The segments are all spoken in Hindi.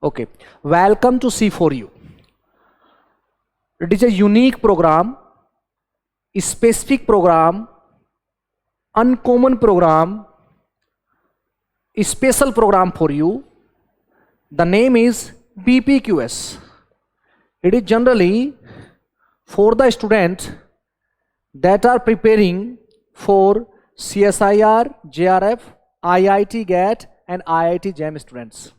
Okay, welcome to C4U. It is a unique program, a specific program, uncommon program, a special program for you. The name is BPQS. It is generally for the students that are preparing for CSIR, JRF, IIT GAT and IIT JAM students.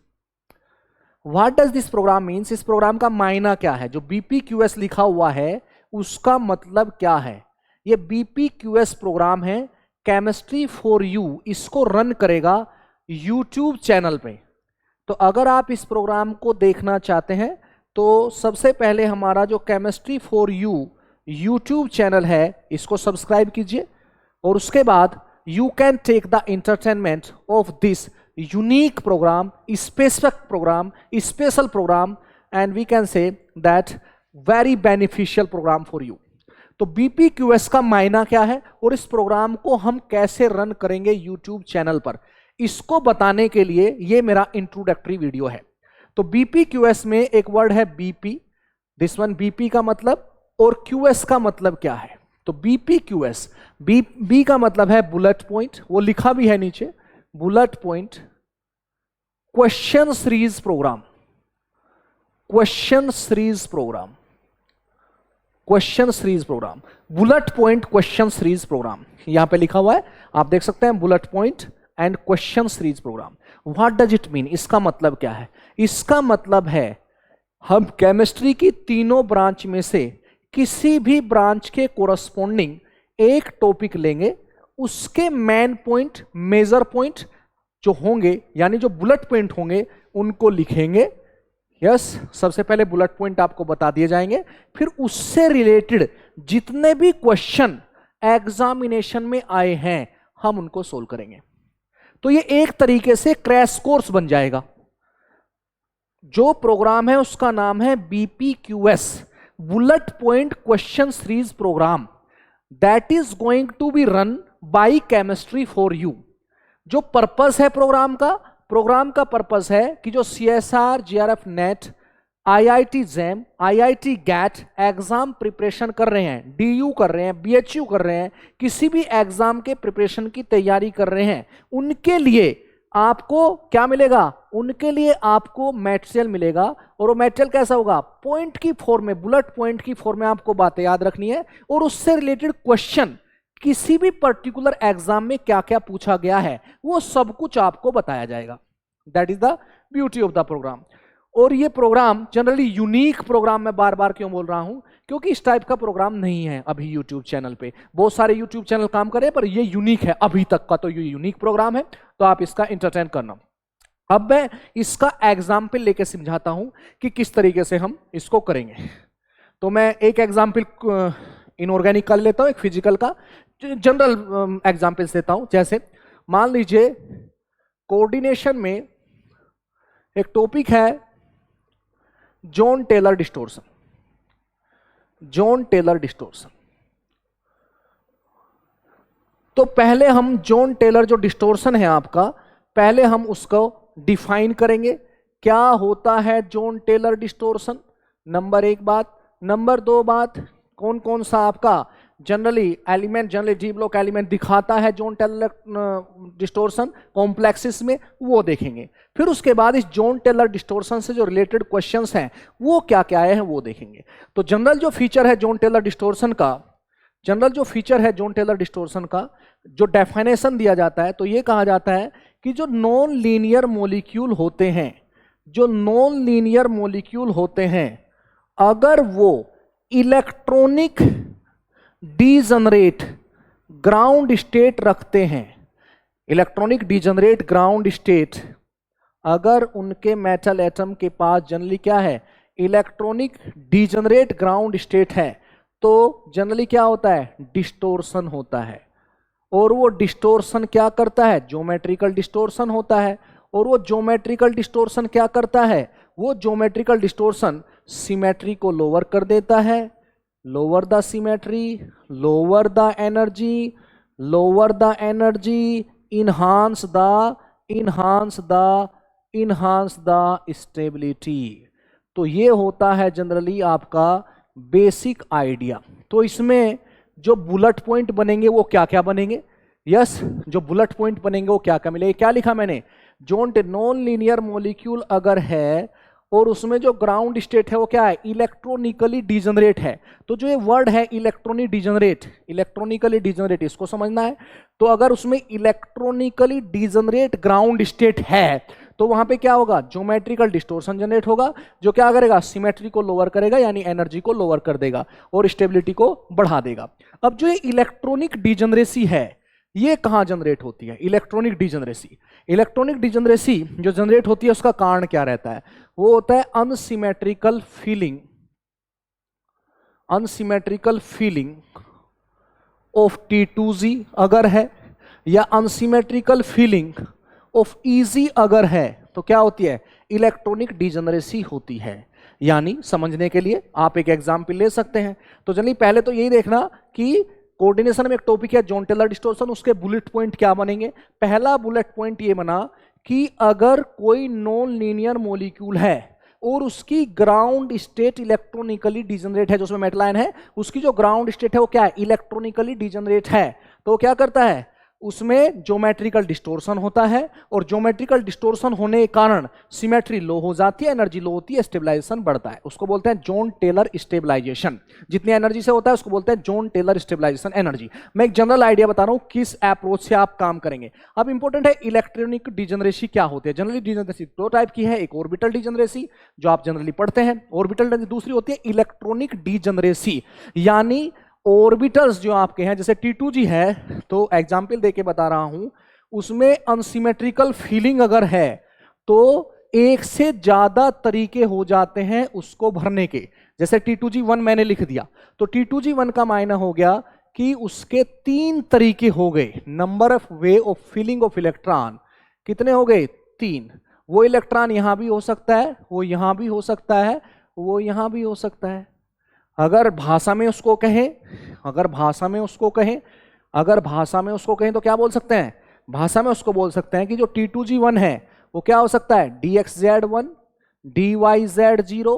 What does this program means? इस प्रोग्राम का मायना क्या है? जो BPQS लिखा हुआ है उसका मतलब क्या है? ये BPQS प्रोग्राम है केमिस्ट्री फॉर यू, इसको रन करेगा YouTube चैनल पे। तो अगर आप इस प्रोग्राम को देखना चाहते हैं तो सबसे पहले हमारा जो chemistry for you YouTube channel है इसको सब्सक्राइब कीजिए और उसके बाद you can take the entertainment of this unique program, specific program, special program, and we can say that very beneficial program for you. तो BPQS का मायना क्या है और इस प्रोग्राम को हम कैसे रन करेंगे YouTube चैनल पर, इसको बताने के लिए ये मेरा इंट्रोडक्टरी वीडियो है। तो BPQS में एक वर्ड है BP, दिस वन BP का मतलब, और QS का मतलब क्या है? तो BPQS, B का मतलब है बुलेट पॉइंट, वो लिखा भी है नीचे, bullet point question series programme, question series programme, question series programme, bullet point question series programme, यहां पे लिखा हुआ है आप देख सकते हैं, bullet point and question series programme. What does it mean? इसका मतलब क्या है? इसका मतलब है हम केमिस्ट्री की तीनों ब्रांच में से किसी भी ब्रांच के कोरस्पोंडिंग एक टॉपिक लेंगे, उसके मेन पॉइंट, मेजर पॉइंट जो होंगे यानी जो बुलेट पॉइंट होंगे उनको लिखेंगे। यस, सबसे पहले बुलेट पॉइंट आपको बता दिए जाएंगे, फिर उससे रिलेटेड जितने भी क्वेश्चन एग्जामिनेशन में आए हैं हम उनको सोल्व करेंगे। तो ये एक तरीके से क्रैश कोर्स बन जाएगा। जो प्रोग्राम है उसका नाम है BPQS, bullet point question series programme, that is going to be run by chemistry for you. जो पर्पस है प्रोग्राम का पर्पस है कि जो CSR, JRF, NET, IIT JAM, IIT GAT exam preparation कर रहे हैं, DU कर रहे हैं, BHU कर रहे हैं, किसी भी एग्जाम के प्रिपरेशन की तैयारी कर रहे हैं, उनके लिए आपको क्या मिलेगा? उनके लिए आपको मटेरियल मिलेगा। और वो मटेरियल कैसा होगा? पॉइंट की फॉर्म में, बुलेट पॉइंट की फॉर्म में आपको बातें याद रखनी है और उससे रिलेटेड क्वेश्चन किसी भी पर्टिकुलर एग्जाम में क्या क्या पूछा गया है वो सब कुछ आपको बताया जाएगा। That is the beauty of the programme. और ये प्रोग्राम जनरली यूनिक प्रोग्राम, मैं बार बार क्यों बोल रहा हूं? क्योंकि इस टाइप का प्रोग्राम नहीं है अभी यूट्यूब चैनल पे। बहुत सारे यूट्यूब चैनल काम कर रहे हैं पर ये यूनिक है, अभी तक का तो ये यूनिक प्रोग्राम है, तो आप इसका एंटरटेन करना। अब मैं इसका एग्जाम्पल लेके समझाता हूं कि किस तरीके से हम इसको करेंगे। तो मैं एक एग्जाम्पल इनऑर्गेनिक कर लेता हूं, एक फिजिकल का जनरल एग्जाम्पल्स देता हूं। जैसे मान लीजिए कोऑर्डिनेशन में एक टॉपिक है Jahn Teller distortion, Jahn Teller distortion. तो पहले हम जॉन टेलर जो डिस्टोर्शन है आपका, पहले हम उसको डिफाइन करेंगे, क्या होता है जॉन टेलर डिस्टोर्शन, नंबर एक बात। नंबर दो बात, कौन कौन सा आपका generally element, generally D block element दिखाता है जॉन टेलर डिस्टोर्शन कॉम्प्लेक्सेस में, वो देखेंगे। फिर उसके बाद इस जॉन टेलर डिस्टोर्शन से जो रिलेटेड क्वेश्चंस हैं वो क्या क्या आए हैं वो देखेंगे। तो जनरल जो फीचर है जॉन टेलर डिस्टोर्शन का, जनरल जो फीचर है जॉन टेलर डिस्टोर्शन का, जो डेफिनेशन दिया जाता है तो ये कहा जाता है कि जो नॉन लीनियर मॉलिक्यूल होते हैं, जो नॉन लीनियर मॉलिक्यूल होते हैं, अगर वो इलेक्ट्रॉनिक डीजनरेट ग्राउंड स्टेट रखते हैं, इलेक्ट्रॉनिक डीजनरेट ग्राउंड स्टेट, अगर उनके मेटल एटम के पास जनरली क्या है? इलेक्ट्रॉनिक डीजनरेट ग्राउंड स्टेट है, तो जनरली क्या होता है? डिस्टोर्शन होता है। और वो डिस्टोर्शन क्या करता है? ज्योमेट्रिकल डिस्टोर्शन होता है। और वो ज्योमेट्रिकल डिस्टोर्शन क्या करता है? वो ज्योमेट्रिकल डिस्टोर्शन सिमेट्री को लोअर कर देता है, lower the symmetry, lower the energy, lower the energy, enhance the enhance the stability. तो ये होता है जनरली आपका बेसिक आइडिया। तो इसमें जो बुलेट पॉइंट बनेंगे वो क्या क्या बनेंगे? यस, जो बुलेट पॉइंट बनेंगे वो क्या क्या मिलेंगे? क्या लिखा मैंने? जोंट नॉन लीनियर मॉलिक्यूल अगर है और उसमें जो ग्राउंड स्टेट है वो क्या है? इलेक्ट्रॉनिकली डिजनरेट है। तो जो ये वर्ड है इलेक्ट्रॉनिक डिजनरेट, इलेक्ट्रॉनिकली डिजनरेट, इसको समझना है। तो अगर उसमें इलेक्ट्रॉनिकली डिजनरेट ग्राउंड स्टेट है तो वहां पे क्या होगा? ज्योमेट्रिकल डिस्टोर्शन जनरेट होगा, जो क्या करेगा? सिमेट्री को लोअर करेगा, यानी एनर्जी को लोअर कर देगा और स्टेबिलिटी को बढ़ा देगा। अब जो ये इलेक्ट्रॉनिक डिजनरेसी है ये कहां जनरेट होती है? इलेक्ट्रॉनिक डिजनरेसी, इलेक्ट्रॉनिक डिजनरेसी जो जनरेट होती है उसका कारण क्या रहता है? वो होता है unsymmetrical filling, unsymmetrical filling of T2G अगर है, या अनसिमेट्रिकल फीलिंग ऑफ EG अगर है, तो क्या होती है? इलेक्ट्रॉनिक डिजनरेसी होती है। यानी समझने के लिए आप एक एग्जाम्पल ले सकते हैं। तो चलिए पहले तो यही देखना कि कोऑर्डिनेशन में एक टॉपिक है जॉन टेलर डिस्टॉर्शन, उसके बुलेट पॉइंट क्या बनेंगे। पहला बुलेट पॉइंट ये बना कि अगर कोई नॉन लीनियर मॉलिक्यूल है और उसकी ग्राउंड स्टेट इलेक्ट्रॉनिकली डिजनरेट है, जो उसमें मेटल आयन है उसकी जो ग्राउंड स्टेट है वो क्या है? इलेक्ट्रॉनिकली डिजनरेट है। तो क्या करता है? उसमें ज्योमेट्रिकल डिस्टोर्शन होता है और ज्योमेट्रिकल डिस्टोर्शन होने के कारण सिमेट्री लो हो जाती है, एनर्जी लो होती है, स्टेबलाइजेशन बढ़ता है। उसको बोलते हैं जॉन टेलर स्टेबलाइजेशन। जितनी एनर्जी से होता है उसको बोलते हैं जॉन टेलर स्टेबलाइजेशन एनर्जी। मैं एक जनरल आइडिया बता रहा हूं किस अप्रोच से आप काम करेंगे। अब इंपॉर्टेंट है इलेक्ट्रॉनिक डिजनरेसी क्या होती है। जनरली डिजनरेसी दो टाइप की है, एक ऑर्बिटल डिजनरेसी जो आप जनरली पढ़ते हैं, ऑर्बिटल, दूसरी होती है इलेक्ट्रॉनिक डिजनरेसी, यानी ऑर्बिटल्स जो आपके हैं, जैसे T2G है, तो एग्जाम्पल देके बता रहा हूं, उसमें अनसिमेट्रिकल फीलिंग अगर है तो एक से ज्यादा तरीके हो जाते हैं उसको भरने के। जैसे T2G1 मैंने लिख दिया, तो T2G1 का मायना हो गया कि उसके 3 तरीके हो गए। Number of way of filling of electron कितने हो गए? 3। वो इलेक्ट्रॉन यहां भी हो सकता है, वो यहां भी हो सकता है, वो यहां भी हो सकता है। अगर भाषा में उसको कहें, अगर भाषा में उसको कहें, अगर भाषा में उसको कहें तो क्या बोल सकते हैं? भाषा में उसको बोल सकते हैं कि जो T2G1 है वो क्या हो सकता है? DXZ1, DYZ0,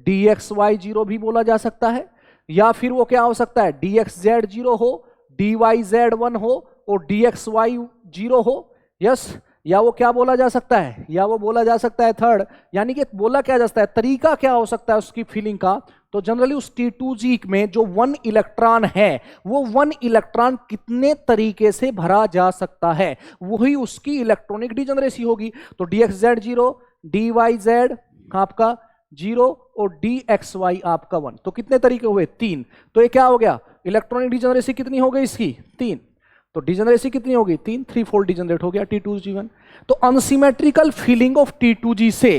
DXY0 भी बोला जा सकता है। या फिर वो क्या हो सकता है? DXZ0 हो, DYZ1 हो और DXY0 हो। यस, या वो क्या बोला जा सकता है? या वो बोला जा सकता है थर्ड, यानी कि बोला क्या जा सकता है, तरीका क्या हो सकता है उसकी फीलिंग का। तो जनरली उस T2G में जो 1 इलेक्ट्रॉन है वो 1 इलेक्ट्रॉन कितने तरीके से भरा जा सकता है, वही उसकी इलेक्ट्रॉनिक डिजनरेसी होगी। तो DXZ0, DYZ आपका 0 और DXY आपका 1, तो कितने तरीके हुए? 3। तो ये क्या हो गया? इलेक्ट्रॉनिक डिजनरेसी कितनी हो गई इसकी? 3। तो डिजनरेसी कितनी होगी? 3, 3 फोल्ड डिजनरेट हो गया T2G1। तो अनसिमेट्रिकल फीलिंग ऑफ T2G से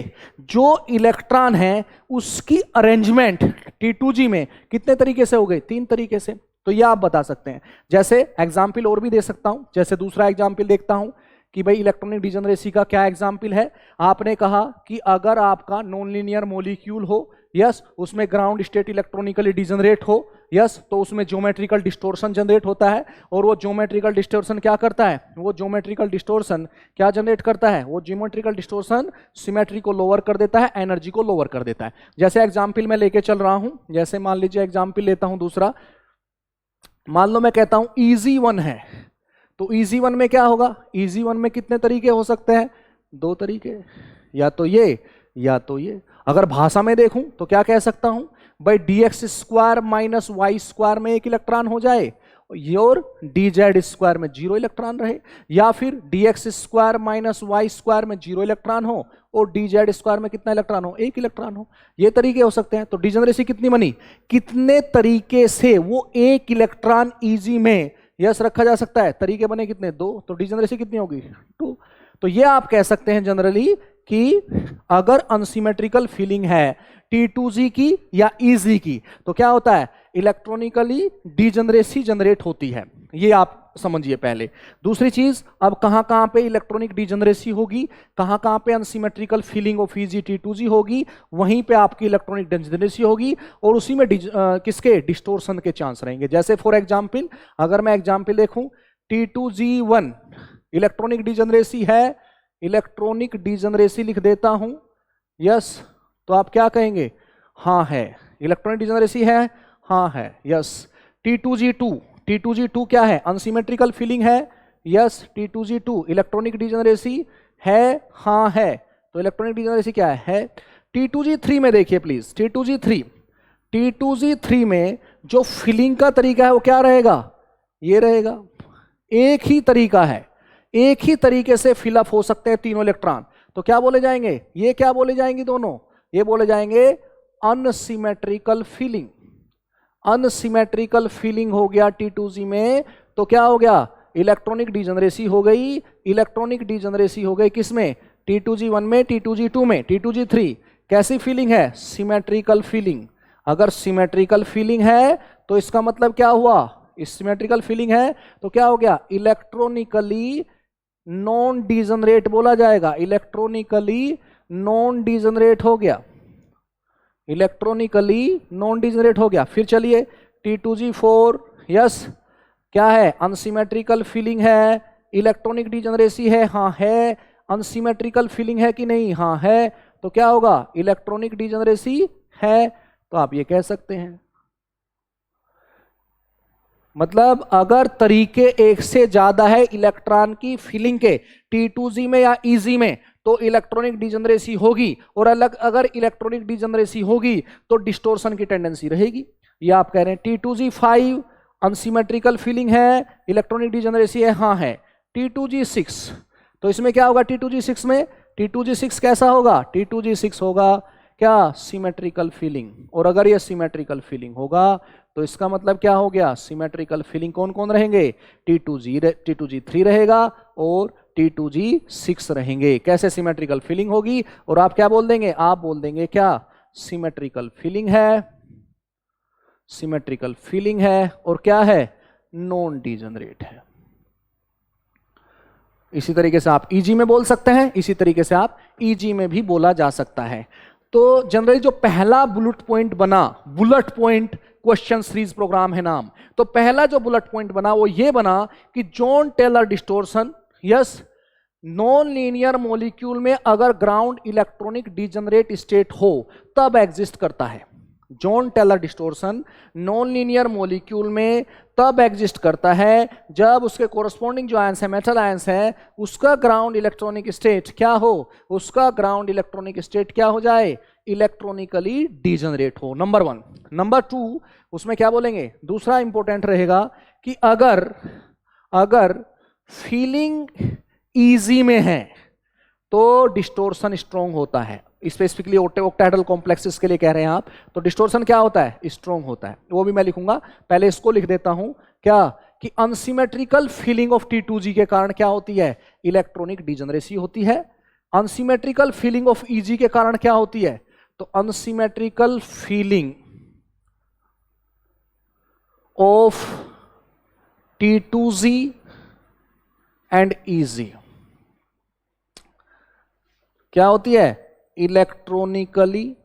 जो इलेक्ट्रॉन है उसकी अरेंजमेंट T2G में कितने तरीके से हो गए? 3 तरीके से। तो ये आप बता सकते हैं। जैसे एग्जाम्पल और भी दे सकता हूं, जैसे दूसरा एग्जाम्पल देखता हूं कि भाई इलेक्ट्रॉनिक डिजनरेसी का क्या एग्जाम्पल है। आपने कहा कि अगर आपका नॉन लीनियर मॉलिक्यूल हो, यस, उसमें ग्राउंड स्टेट इलेक्ट्रॉनिकली डिजनरेट हो, यस, तो उसमें ज्योमेट्रिकल डिस्टोर्शन जनरेट होता है। और वो ज्योमेट्रिकल डिस्टोर्शन क्या करता है? वो ज्योमेट्रिकल डिस्टोर्शन क्या जनरेट करता है? वो ज्योमेट्रिकल डिस्टोर्शन सिमेट्री को लोअर कर देता है, एनर्जी को लोअर कर देता है। जैसे एग्जाम्पल मैं लेके चल रहा हूं, जैसे मान लीजिए एग्जाम्पल लेता हूं दूसरा, मान लो मैं कहता हूं EG1 है, तो EG1 में क्या होगा? EG1 में कितने तरीके हो सकते हैं? 2 तरीके, या तो ये या तो ये। अगर भाषा में देखूं तो क्या कह सकता हूं? भाई DX² माइनस Y² में 1 इलेक्ट्रॉन हो जाए और DZ² में 0 इलेक्ट्रॉन रहे, या फिर DX² माइनस Y² में 0 इलेक्ट्रॉन हो और DZ² में कितना इलेक्ट्रॉन हो? 1 इलेक्ट्रॉन हो। ये तरीके हो सकते हैं। तो डिजनरेसी कितनी बनी? कितने तरीके से वो 1 इलेक्ट्रॉन EG में यस रखा जा सकता है? तरीके बने कितने? 2। तो डिजनरेसी कितनी होगी? 2। तो ये आप कह सकते हैं जनरली कि अगर अनसिमेट्रिकल फीलिंग है T2G की या EG की तो क्या होता है? इलेक्ट्रॉनिकली डिजनरेसी जनरेट होती है। ये आप समझिए पहले। दूसरी चीज, अब कहां कहां पे इलेक्ट्रॉनिक डिजनरेसी होगी, कहां कहां पे unsymmetrical filling of EG T2G होगी, वहीं पे आपकी इलेक्ट्रॉनिक डिजनरेसी होगी और उसी में किसके? डिस्टोर्शन के चांस रहेंगे। जैसे फॉर एग्जांपल, अगर मैं एग्जांपल देखूं, T2G1 इलेक्ट्रॉनिक डिजनरेसी है इलेक्ट्रॉनिक डिजनरेसी लिख देता हूं, यस, तो आप क्या कहेंगे? हाँ है, इलेक्ट्रॉनिक डिजनरेसी है, हाँ है, यस। T2G2, T2G2 क्या है? अनसिमेट्रिकल फिलिंग है, यस। T2G2 इलेक्ट्रॉनिक डिजनरेसी है, हाँ है, तो इलेक्ट्रॉनिक डिजनरेसी क्या है? T2G3 में देखिए प्लीज, T2G3 में जो फिलिंग का तरीका है वो क्या रहेगा? ये रहेगा। एक ही तरीका है, एक ही तरीके से फिलअप हो सकते हैं तीनों इलेक्ट्रॉन, तो क्या बोले जाएंगे? ये क्या बोले जाएंगे दोनों? ये बोले जाएंगे अनसिमेट्रिकल फिलिंग। अनसिमेट्रिकल फिलिंग हो गया T2G में, तो क्या हो गया? इलेक्ट्रॉनिक डिजनरेसी हो गई। इलेक्ट्रॉनिक डिजनरेसी हो गई किसमें? T2G1 में, T2G2 में। T2G3 कैसी फीलिंग है? Symmetrical feeling. अगर सिमेट्रिकल फीलिंग है तो इसका मतलब क्या हुआ? सिमेट्रिकल फीलिंग है तो क्या हो गया? इलेक्ट्रॉनिकली नॉन डिजनरेट बोला जाएगा। इलेक्ट्रॉनिकली नॉन डिजनरेट हो गया, इलेक्ट्रॉनिकली नॉन डिजनरेट हो गया। फिर चलिए T2G4, यस, क्या है? अनसिमेट्रिकल फीलिंग है, इलेक्ट्रॉनिक डिजनरेसी है, हाँ है। अनसिमेट्रिकल फीलिंग है कि नहीं? हाँ है, तो क्या होगा? इलेक्ट्रॉनिक डिजनरेसी है, तो आप ये कह सकते हैं। मतलब अगर तरीके एक से ज्यादा है इलेक्ट्रॉन की फिलिंग के, T2G में या EG में, तो इलेक्ट्रॉनिक डिजनरेसी होगी, और अगर इलेक्ट्रॉनिक डिजनरेसी होगी तो डिस्टोर्शन की टेंडेंसी रहेगी। ये आप कह रहे हैं। T2G5 अनसिमेट्रिकल फीलिंग है, इलेक्ट्रॉनिक डिजनरेसी है, हाँ है। T2G6, तो इसमें क्या होगा? T2G6 में, T2G6 कैसा होगा? T2G6 होगा क्या? Symmetrical feeling. और अगर ये सिमेट्रिकल फीलिंग होगा तो इसका मतलब क्या हो गया? सिमेट्रिकल फीलिंग कौन कौन रहेंगे? T2G3 रहेगा और T2G6 रहेंगे। कैसे सिमेट्रिकल फीलिंग होगी? और आप क्या बोल देंगे? आप बोल देंगे क्या? सिमेट्रिकल फीलिंग है, सिमेट्रिकल फीलिंग है, और क्या है? नॉन डिजनरेट है। इसी तरीके से आप EG में बोल सकते हैं, इसी तरीके से आप EG में भी बोला जा सकता है। तो जनरली जो पहला बुलेट पॉइंट बना, bullet point question series programme है नाम, तो पहला जो बुलेट पॉइंट बना वो ये बना कि Jahn Teller distortion, yes, non linear molecule में अगर ग्राउंड इलेक्ट्रॉनिक डिजनरेट स्टेट हो तब एग्जिस्ट करता है। Jahn Teller distortion non linear molecule में तब एग्जिस्ट करता है जब उसके कोरस्पॉन्डिंग जो आयंस है, मेटल आयंस है, उसका ग्राउंड इलेक्ट्रॉनिक स्टेट क्या हो? उसका ग्राउंड इलेक्ट्रॉनिक स्टेट क्या हो जाए? इलेक्ट्रॉनिकली डिजनरेट हो। नंबर 1। नंबर 2, उसमें क्या बोलेंगे? दूसरा इंपॉर्टेंट रहेगा कि अगर फीलिंग इजी में है तो डिस्टोर्शन स्ट्रॉन्ग होता है। स्पेसिफिकली ऑक्टाहेड्रल कॉम्प्लेक्सेस के लिए कह रहे हैं आप, तो डिस्टोर्शन क्या होता है? स्ट्रॉन्ग होता है। वो भी मैं लिखूंगा, पहले इसको लिख देता हूं क्या? कि अनसिमेट्रिकल फीलिंग ऑफ T2G के कारण क्या होती है? इलेक्ट्रॉनिक डिजनरेसी होती है। अनसिमेट्रिकल फीलिंग ऑफ EG के कारण क्या होती है? तो unsymmetrical filling of T2G and EG क्या होती है? इलेक्ट्रॉनिकली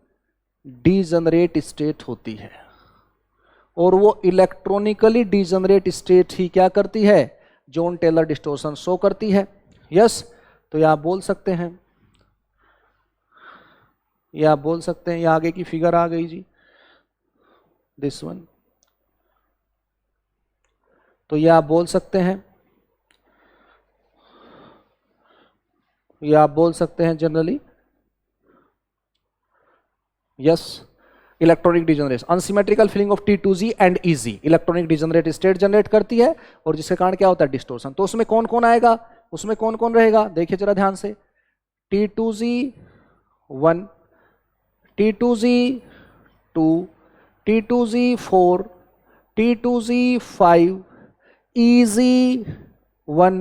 डिजनरेट स्टेट होती है। और वो इलेक्ट्रॉनिकली डिजनरेट स्टेट ही क्या करती है? जॉन टेलर डिस्टोर्शन शो करती है। यस, तो ये आप बोल सकते हैं, ये आप बोल सकते हैं। ये आगे की फिगर आ गई जी, दिस वन, तो ये आप बोल सकते हैं, ये आप बोल सकते हैं generally, yes, electronic degeneration, unsymmetrical filling of T2G and EG electronic degenerate state generate करती है, और जिसके कारण क्या होता है? डिस्टोर्शन। तो उसमें कौन कौन आएगा? उसमें कौन कौन रहेगा? देखिए जरा ध्यान से, T2G1, T2G2, T2G4, T2G5, EG1,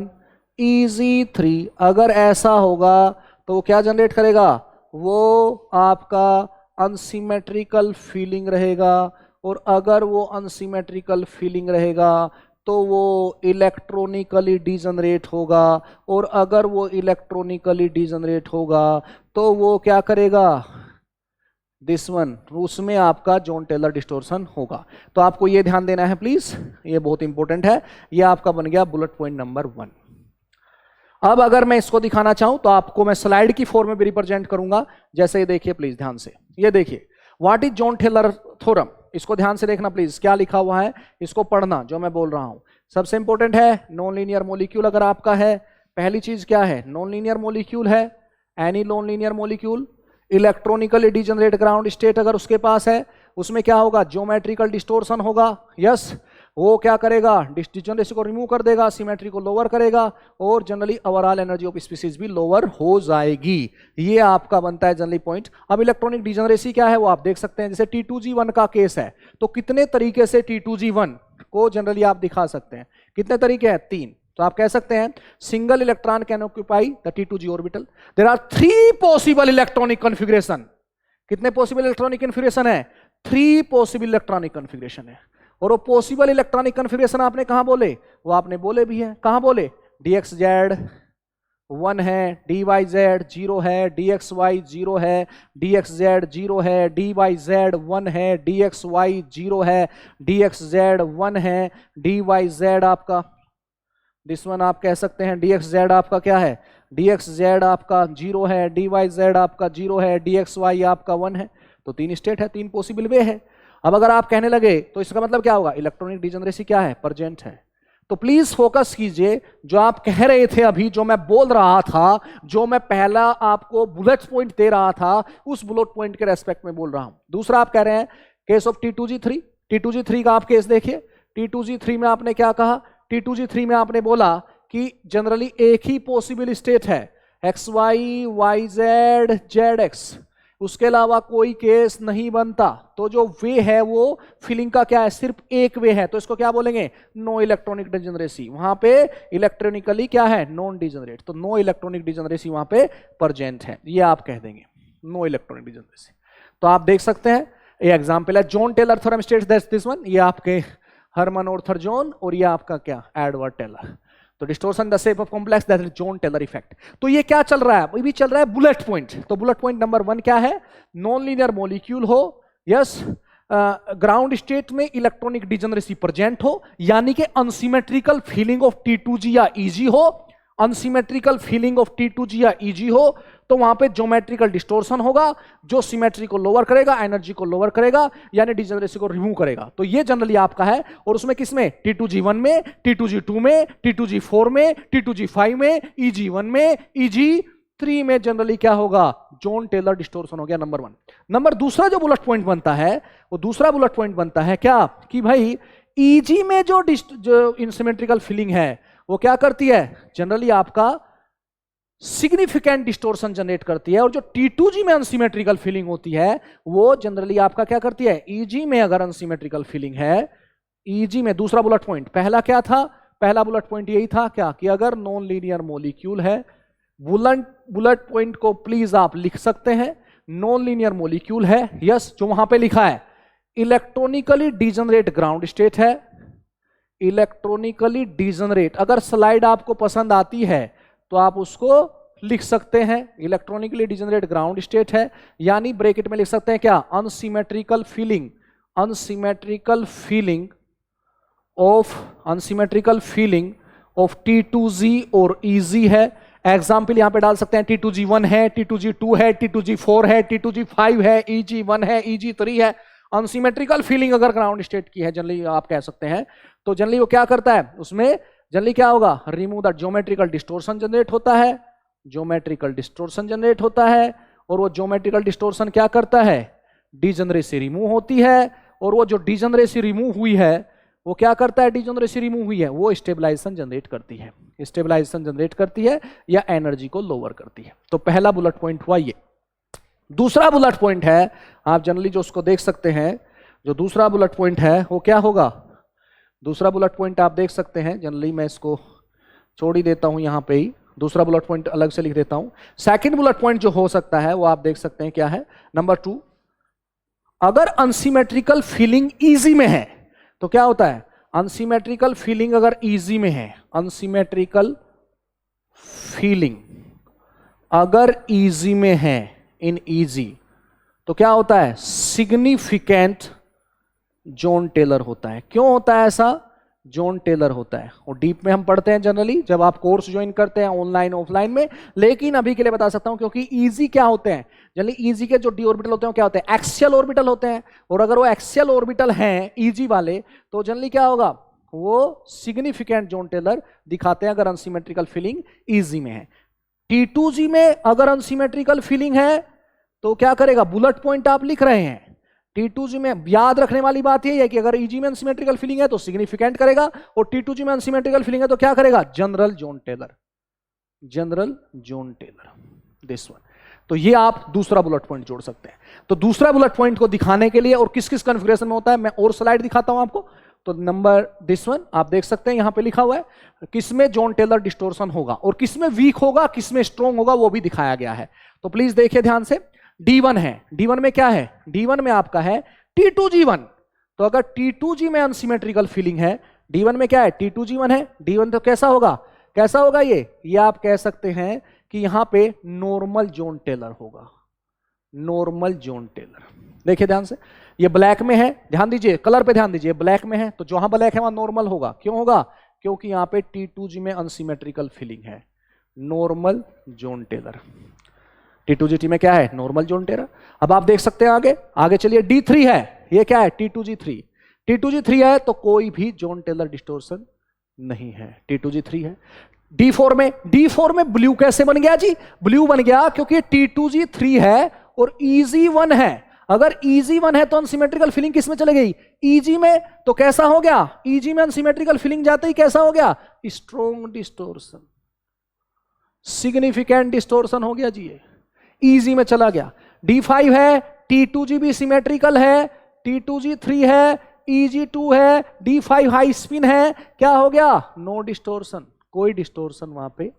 EG3। अगर ऐसा होगा तो वो क्या जनरेट करेगा? वो आपका अनसिमेट्रिकल फीलिंग रहेगा। और अगर वो अनसिमेट्रिकल फीलिंग रहेगा तो वो इलेक्ट्रॉनिकली डिजनरेट होगा। और अगर वो इलेक्ट्रॉनिकली डिजनरेट होगा तो वो क्या करेगा? दिस वन, उसमें आपका जॉन टेलर डिस्टोर्शन होगा। तो आपको ये ध्यान देना है प्लीज, ये बहुत इंपॉर्टेंट है। ये आपका बन गया बुलेट पॉइंट नंबर 1। अब अगर मैं इसको दिखाना चाहूं तो आपको मैं स्लाइड की फॉर्म में भी रिप्रेजेंट करूंगा। जैसे ये देखिए प्लीज ध्यान से, ये देखिए what is Jahn Teller theorem, इसको ध्यान से देखना प्लीज, क्या लिखा हुआ है इसको पढ़ना जो मैं बोल रहा हूं। सबसे इंपॉर्टेंट है नॉन लीनियर मॉलिक्यूल अगर आपका है, पहली चीज क्या है, नॉन लीनियर मॉलिक्यूल है, any non linear molecule, electronically degenerate ground state अगर उसके पास है, उसमें क्या होगा, ज्योमेट्रिकल डिस्टोर्शन होगा। यस, वो क्या करेगा, डिजनरेसी को रिमूव कर देगा, सिमेट्री को लोअर करेगा, और generally overall energy of species भी लोअर हो जाएगी। ये आपका बनता है जनरली पॉइंट। अब इलेक्ट्रॉनिक डिजनरेसी क्या है वो आप देख सकते हैं, जैसे T2G1 का केस है, तो कितने तरीके से T2G1 को जनरली आप दिखा सकते हैं, कितने तरीके हैं, 3। तो आप कह सकते हैं single electron can occupy the T2G orbital, there are 3 possible electronic configuration. कितने पॉसिबल इलेक्ट्रॉनिक कॉन्फ़िगरेशन है, 3 पॉसिबल इलेक्ट्रॉनिक कॉन्फ़िगरेशन है। और वो पॉसिबल इलेक्ट्रॉनिक कॉन्फ़िगरेशन आपने कहां बोले, वो आपने बोले भी है, कहां बोले, dxz 1 है, dyz 0 है, dxy 0 है, dxz 0 है, dyz 1 है, dxy 0 है, dxz 1 है, dyz आपका दिस वन आप कह सकते हैं dxz आपका क्या है, dxz आपका 0 है, dyz आपका 0 है, dxy आपका 1 है। तो 3 स्टेट है, 3 पॉसिबल वे है। अब अगर आप कहने लगे तो इसका मतलब क्या होगा, इलेक्ट्रॉनिक डिजनरेसी क्या है, प्रेजेंट है। तो प्लीज फोकस कीजिए, जो आप कह रहे थे अभी, जो मैं बोल रहा था, जो मैं पहला आपको बुलेट पॉइंट दे रहा था, उस बुलेट पॉइंट के रेस्पेक्ट में बोल रहा हूं। दूसरा आप कह रहे हैं केस ऑफ T2G3, T2G3 का आप केस देखिए। T2G3 में आपने क्या कहा, T2G3 में आपने बोला कि जनरली एक ही पॉसिबल स्टेट है, XY YZ ZX, उसके अलावा कोई केस नहीं बनता। तो जो वे है वो फिलिंग का क्या है, सिर्फ एक वे है, तो इसको क्या बोलेंगे, नो इलेक्ट्रॉनिक डिजनरेसी। वहां पे इलेक्ट्रॉनिकली क्या है, नॉन डिजनरेट, तो नो इलेक्ट्रॉनिक डिजनरेसी वहां पे प्रेजेंट है, ये आप कह देंगे नो इलेक्ट्रॉनिक डिजनरेसी। तो आप देख सकते हैं ये एग्जांपल है, Jahn Teller theorem states that this one, ये आपके हरमन ऑर्थर जॉन, और ये आपका क्या, एडवर्ड टेलर। तो distortion the shape of complex that is Jahn Teller effect. तो ये क्या चल रहा है, ये भी चल रहा है बुलेट पॉइंट। तो बुलेट पॉइंट नंबर 1 क्या है, नॉन लीनियर मॉलिक्यूल हो, यस, ग्राउंड स्टेट में इलेक्ट्रॉनिक डिजनरेसी प्रेजेंट हो, यानी कि अनसिमेट्रिकल फीलिंग ऑफ T2G या EG हो, अनसिमेट्रिकल फीलिंग ऑफ T2G या EG हो, तो वहां पे ज्योमेट्रिकल डिस्टोर्शन होगा, जो सिमेट्री को लोअर करेगा, एनर्जी को लोअर करेगा, यानी डिजनरेसी को रिमूव करेगा। तो ये जनरली आपका है। और उसमें किसमें, T2G1 में, T2G2 में, T2G4 में, T2G5 में, EG1 में, EG3 में जनरली क्या होगा, जॉन टेलर डिस्टोर्शन हो गया, नंबर 1। नंबर दूसरा जो बुलेट पॉइंट बनता है, वो दूसरा बुलेट पॉइंट बनता है क्या, कि भाई EG में जो इनसिमेट्रिकल फीलिंग है वो क्या करती है, जनरली आपका सिग्निफिकेंट डिस्टोर्शन जनरेट करती है। और जो T2G में अनसिमेट्रिकल फीलिंग होती है वो जनरली आपका क्या करती है, EG में अगर अनसिमेट्रिकल फीलिंग है, EG में दूसरा बुलेट पॉइंट, पहला क्या था, पहला बुलेट पॉइंट यही था क्या, कि अगर नॉन लीनियर मॉलिक्यूल है, बुलेट पॉइंट को प्लीज आप लिख सकते हैं, नॉन लीनियर मॉलिक्यूल है, यस, जो वहां पे लिखा है इलेक्ट्रॉनिकली डिजनरेट ग्राउंड स्टेट है, इलेक्ट्रॉनिकली डिजनरेट। अगर स्लाइड आपको पसंद आती है तो आप उसको लिख सकते हैं, इलेक्ट्रॉनिकली डिजनरेट ग्राउंड स्टेट है, यानी ब्रैकेट में लिख सकते हैं क्या, unsymmetrical filling, unsymmetrical filling of T2G और EG है। एग्जाम्पल यहां पे डाल सकते हैं, T2G1 है, T2G2 है, T2G4 है, T2G5 है, EG1 है, EG3 है। अनसिमेट्रिकल फीलिंग अगर ग्राउंड स्टेट की है जनरली आप कह सकते हैं, तो जनरली वो क्या करता है, उसमें जनरली क्या होगा, remove the geometrical distortion generate होता है, ज्योमेट्रिकल डिस्टोर्शन जनरेट होता है। और वो ज्योमेट्रिकल डिस्टोर्शन क्या करता है, डिजनरेसी रिमूव होती है। और वो जो डिजनरेसी रिमूव हुई है वो क्या करता है, डिजनरेसी रिमूव हुई है वो स्टेबलाइजेशन जनरेट करती है, स्टेबलाइजेशन जनरेट करती है या एनर्जी को लोअर करती है। तो पहला बुलेट पॉइंट हुआ ये। दूसरा बुलेट पॉइंट है, आप जनरली जो उसको देख सकते हैं, जो दूसरा बुलेट पॉइंट है वो क्या होगा, दूसरा बुलेट पॉइंट आप देख सकते हैं, जनरली मैं इसको छोड़ ही देता हूं यहां पे ही, दूसरा बुलेट पॉइंट अलग से लिख देता हूं। सेकंड बुलेट पॉइंट जो हो सकता है वो आप देख सकते हैं क्या है, नंबर 2, अगर अनसिमेट्रिकल फीलिंग EG में है तो क्या होता है, अनसिमेट्रिकल फीलिंग अगर EG में है, अनसिमेट्रिकल फीलिंग अगर EG में है, इन EG, तो क्या होता है, सिग्निफिकेंट जॉन टेलर होता है। क्यों होता है ऐसा, जॉन टेलर होता है, और डीप में हम पढ़ते हैं जनरली जब आप कोर्स ज्वाइन करते हैं ऑनलाइन ऑफलाइन में। लेकिन अभी के लिए बता सकता हूं, क्योंकि इजी क्या होते हैं जनरली, इजी के जो डी ऑर्बिटल होते हैं क्या होते हैं, एक्सियल ऑर्बिटल होते हैं। और अगर वो एक्सियल ऑर्बिटल हैं इजी वाले, तो जनरली क्या होगा, वो सिग्निफिकेंट जॉन टेलर दिखाते हैं अगर अनसिमेट्रिकल फीलिंग इजी में है। T2G में अगर अनसिमेट्रिकल फीलिंग है तो क्या करेगा, बुलेट पॉइंट आप लिख रहे हैं। T2G में याद रखने वाली बात यही है कि अगर EG में अनसिमेट्रिकल फीलिंग है तो सिग्निफिकेंट करेगा, और T2G में अनसिमेट्रिकल फीलिंग है तो क्या करेगा, general Jahn Teller, general Jahn Teller, this one. तो ये आप दूसरा बुलेट पॉइंट जोड़ सकते हैं। तो दूसरा बुलेट पॉइंट को दिखाने के लिए, और किस किस कॉन्फ़िगरेशन में होता है, मैं और स्लाइड दिखाता हूं आपको। तो नंबर दिस वन आप देख सकते हैं, यहां पे लिखा हुआ है किसमें जॉन टेलर डिस्टोर्शन होगा और किसमें वीक होगा, किसमें स्ट्रॉन्ग होगा, वो भी दिखाया गया है। तो प्लीज देखिए ध्यान से। D1 है, D1 में क्या है, D1 में आपका है T2G1। तो अगर T2G में अनसिमेट्रिकल फीलिंग है, D1 में क्या है, T2G1 है, D1 तो कैसा होगा, कैसा होगा ये आप कह सकते हैं कि यहां पे नॉर्मल जॉन टेलर होगा, नॉर्मल जॉन टेलर। देखिए ध्यान से, ये ब्लैक में है, ध्यान दीजिए कलर पे ध्यान दीजिए, ब्लैक में है तो जहां ब्लैक है वहां नॉर्मल होगा। क्यों होगा, क्योंकि यहां पे T2G में अनसिमेट्रिकल फीलिंग है, नॉर्मल जॉन टेलर। T2G में क्या है, नॉर्मल जॉन टेलर। अब आप देख सकते हैं आगे चलिए, D3 है, ये क्या है, T2G3। T2G3 है तो कोई भी जॉन टेलर डिस्टोर्शन नहीं है, T2G3 है। D4 में ब्लू कैसे बन गया जी, ब्लू बन गया क्योंकि T2G3 है और EG1 है। अगर EG1 है तो अनसिमेट्रिकल फीलिंग किस में चले गई, EG में। तो कैसा हो गया, EG में अनसिमेट्रिकल फीलिंग जाते ही कैसा हो गया, स्ट्रॉन्ग डिस्टोर्शन, सिग्निफिकेंट डिस्टोर्शन हो गया जी, ये EG में चला गया। D5 है, T2G भी सिमेट्रिकल है, T2G3 है, EG2 है, D5 हाई स्पिन है, क्या हो गया, नो डिस्टोर्शन, कोई डिस्टोर्शन वहां पे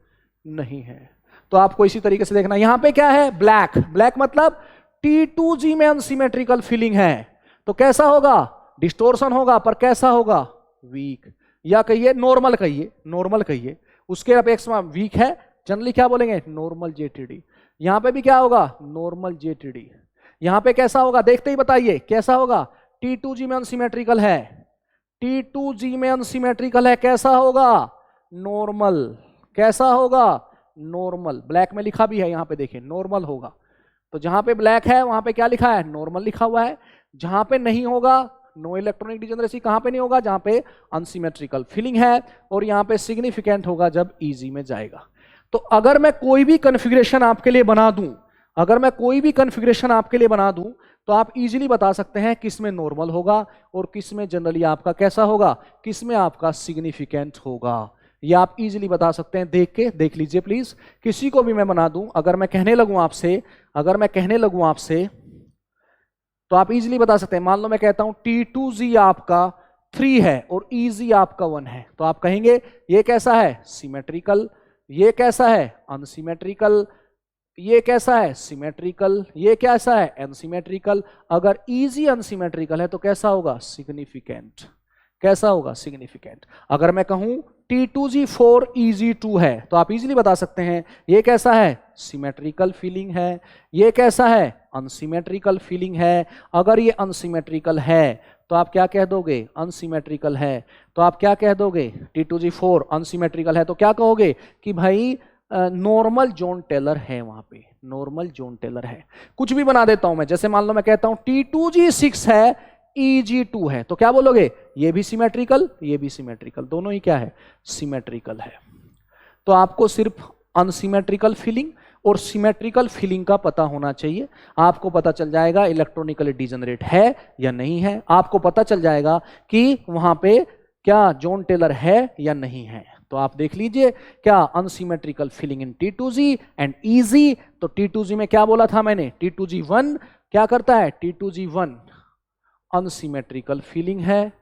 नहीं है। तो आपको इसी तरीके से देखना, यहां पे क्या है, ब्लैक, ब्लैक मतलब T2G में अनसिमेट्रिकल फीलिंग है तो कैसा होगा, डिस्टोर्शन होगा, पर कैसा होगा, वीक, या कहिए नॉर्मल, कहिए नॉर्मल कहिए। उसके अपेक्षा में वीक है, जनरली क्या बोलेंगे, नॉर्मल JTD। यहां पे भी क्या होगा, नॉर्मल JTD। यहां पे कैसा होगा, देखते ही बताइए कैसा होगा, T2G में अनसिमेट्रिकल है, T2G में अनसिमेट्रिकल है, कैसा होगा, नॉर्मल, कैसा होगा, नॉर्मल। ब्लैक में लिखा भी है यहां पे देखिए, नॉर्मल होगा। तो जहां पे ब्लैक है वहां पे क्या लिखा है, नॉर्मल लिखा हुआ है। जहां पे नहीं होगा, नो इलेक्ट्रॉनिक डिजेनरेसी, कहां पे नहीं होगा, जहां पे अनसिमेट्रिकल फीलिंग है, और यहां पे सिग्निफिकेंट होगा जब EG में जाएगा। तो अगर मैं कोई भी कॉन्फ़िगरेशन आपके लिए बना दूं, अगर मैं कोई भी कॉन्फ़िगरेशन आपके लिए बना दूं, तो आप इजीली बता सकते हैं किस में नॉर्मल होगा और किस में जनरली आपका कैसा होगा, किस में आपका सिग्निफिकेंट होगा। ये आप इजीली बता सकते हैं, देख लीजिए प्लीज। किसी को भी मैं बना दूं, अगर मैं कहने लगूं आपसे, तो आप इजीली बता सकते हैं। मान लो मैं कहता हूं T2G आपका 3 है और EG आपका 1 है, तो आप कहेंगे ये कैसा है, सिमेट्रिकल, ये कैसा है, अनसिमेट्रिकल, ये कैसा है, सिमेट्रिकल, ये कैसा है, अनसिमेट्रिकल। अगर EG अनसिमेट्रिकल है तो कैसा होगा, सिग्निफिकेंट, कैसा होगा, सिग्निफिकेंट। अगर मैं कहूं T2G4 EG2 है तो आप इजीली बता सकते हैं ये कैसा है, सिमेट्रिकल फीलिंग है, ये कैसा है, अनसिमेट्रिकल फीलिंग है। अगर ये अनसिमेट्रिकल है तो आप क्या कह दोगे, अनसिमेट्रिकल है, तो आप क्या कह दोगे, T2G4 अनसिमेट्रिकल है तो क्या कहोगे कि भाई नॉर्मल जॉन टेलर है, वहां पे नॉर्मल जॉन टेलर है। कुछ भी बना देता हूं मैं, जैसे मान लो मैं कहता हूं T2G6 है, EG2 है, तो क्या बोलोगे, ये भी सिमेट्रिकल, ये भी सिमेट्रिकल, दोनों ही क्या है, सिमेट्रिकल है। तो आपको सिर्फ अनसिमेट्रिकल फीलिंग और सिमेट्रिकल फीलिंग का पता होना चाहिए। आपको पता चल जाएगा इलेक्ट्रॉनिकली डिजेनरेट है या नहीं है, आपको पता चल जाएगा कि वहां पे क्या जॉन टेलर है या नहीं है। तो आप देख लीजिए, क्या unsymmetrical filling in T2G and EG। तो T2G में क्या बोला था मैंने, T2G1 क्या करता है, T2G1 अनसिमेट्रिकल फीलिंग है,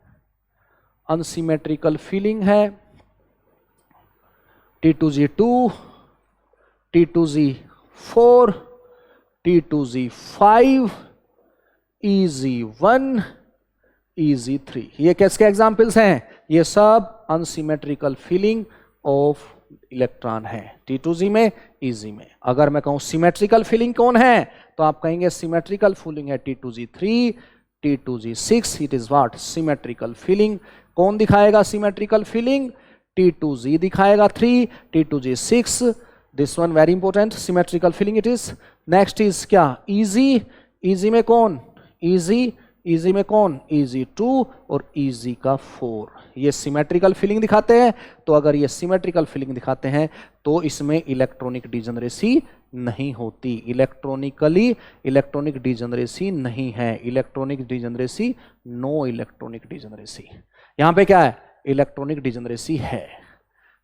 अनसिमेट्रिकल फीलिंग है। T2G2, T2G4, T2G5, EG1, EG3, ये किसके एग्जाम्पल्स हैं, ये सब अनसिमेट्रिकल फीलिंग ऑफ इलेक्ट्रॉन है T2G में, EG में। अगर मैं कहूं सिमेट्रिकल फीलिंग कौन है, तो आप कहेंगे सिमेट्रिकल फीलिंग है T2G3, T2G6, it is what, symmetrical filling. कौन दिखाएगा सिमेट्रिकल फिलिंग? T2Z दिखाएगा 3, T2G 6, this one very important, symmetrical filling it is. Next is क्या? इजी, इजी में कौन? इजी, इजी में कौन? इजी 2 और इजी का 4, ये सिमेट्रिकल फिलिंग दिखाते हैं। तो अगर ये सिमेट्रिकल फिलिंग दिखाते हैं तो इसमें इलेक्ट्रॉनिक डिजनरेसी नहीं होती, इलेक्ट्रॉनिक डिजनरेसी नहीं है, electronic degeneracy, no electronic degeneracy. यहां पे क्या है? इलेक्ट्रॉनिक डिजनरेसी है।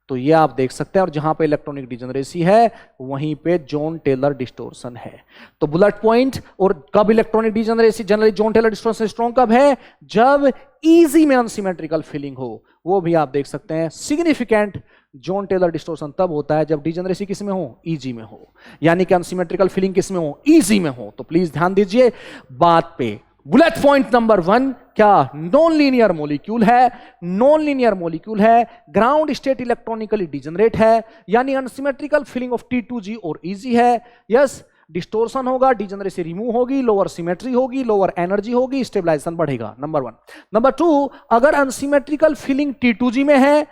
तो ये आप देख सकते हैं, और जहां पे इलेक्ट्रॉनिक डिजनरेसी है वहीं पे जॉन टेलर डिस्टोर्शन है। तो बुलेट पॉइंट, और कब electronic degeneracy, generally Jahn Teller distortion strong कब है? जब इजी में अनसिमेट्रिकल फिलिंग हो। वो भी आप देख सकते हैं, सिग्निफिकेंट जॉन टेलर डिस्टोर्शन तब होता है जब डिजनरेसी किस में हो? इजी में हो, यानी कि अनसिमेट्रिकल फिलिंग किस में हो? इजी में हो। तो प्लीज ध्यान दीजिए बात पे। बुलेट पॉइंट नंबर 1 क्या? नॉन लीनियर मॉलिक्यूल है, नॉन लीनियर मॉलिक्यूल है, ग्राउंड स्टेट इलेक्ट्रॉनिकली डिजनरेट है, यानी अनसिमेट्रिकल फिलिंग ऑफ T2G और इजी है। यस, डिस्टोर्शन होगा, डिजनरेसी रिमूव होगी, लोअर सिमेट्री होगी, लोअर एनर्जी होगी, स्टेबलाइजेशन बढ़ेगा, नंबर 1। नंबर 2, अगर अनसिमेट्रिकल फिलिंग T2G में है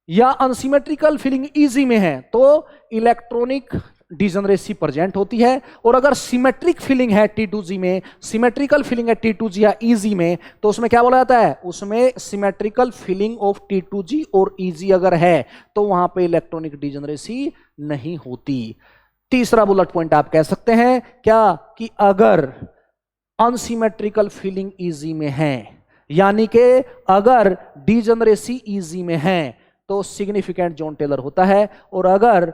या अनसिमेट्रिकल फिलिंग इजी में है तो इलेक्ट्रॉनिक डिजनरेसी प्रेजेंट होती है, और अगर सिमेट्रिक फिलिंग है T2G में, सिमेट्रिकल फिलिंग है T2G या इजी में, तो उसमें क्या बोला जाता है? उसमें सिमेट्रिकल फिलिंग ऑफ T2G और इजी अगर है तो वहां पे इलेक्ट्रॉनिक डिजनरेसी नहीं होती। तीसरा बुलेट पॉइंट आप कह सकते हैं क्या? कि अगर अनसिमेट्रिकल फिलिंग इजी में है, यानी कि अगर डिजनरेसी इजी में है तो सिग्निफिकेंट जॉन टेलर होता है, और अगर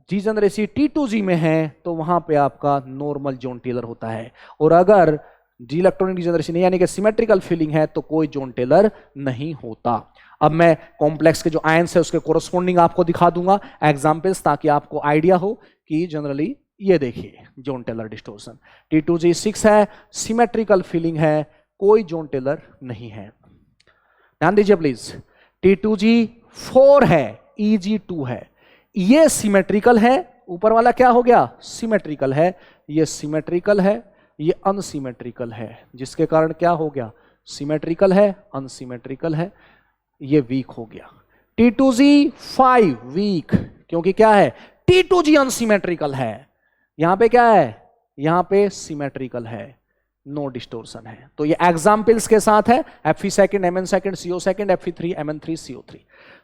डिजनरेसी T2G में है तो वहां पे आपका नॉर्मल जॉन टेलर होता है, और अगर इलेक्ट्रॉनिक डिजनरेसी नहीं यानी कि सिमेट्रिकल फिलिंग है तो कोई जॉन टेलर नहीं होता। अब मैं कॉम्प्लेक्स के जो आयंस है उसके कोरस्पॉन्डिंग आपको दिखा दूंगा एग्जांपल्स, ताकि आपको आइडिया हो कि जनरली ये देखिए जॉन टेलर डिस्टोर्शन। T2G 6 है, सिमेट्रिकल फिलिंग है, कोई जॉन टेलर नहीं है। ध्यान दीजिए प्लीज। T2G 4 है, EG 2 है, ये सिमेट्रिकल है, ऊपर वाला क्या हो गया? सिमेट्रिकल है, ये सिमेट्रिकल है, ये अनसिमेट्रिकल है, जिसके कारण क्या हो गया? सिमेट्रिकल है, अनसिमेट्रिकल है, ये वीक हो गया। T2G 5 वीक, क्योंकि क्या है? T2G अनसिमेट्रिकल है, यहां पे क्या है? यहां पे सिमेट्रिकल है, नो डिस्टोर्शन है। तो ये एग्जाम्पल्स के साथ है, Fe second, Mn second, CO second, Fe3, Mn3, CO3।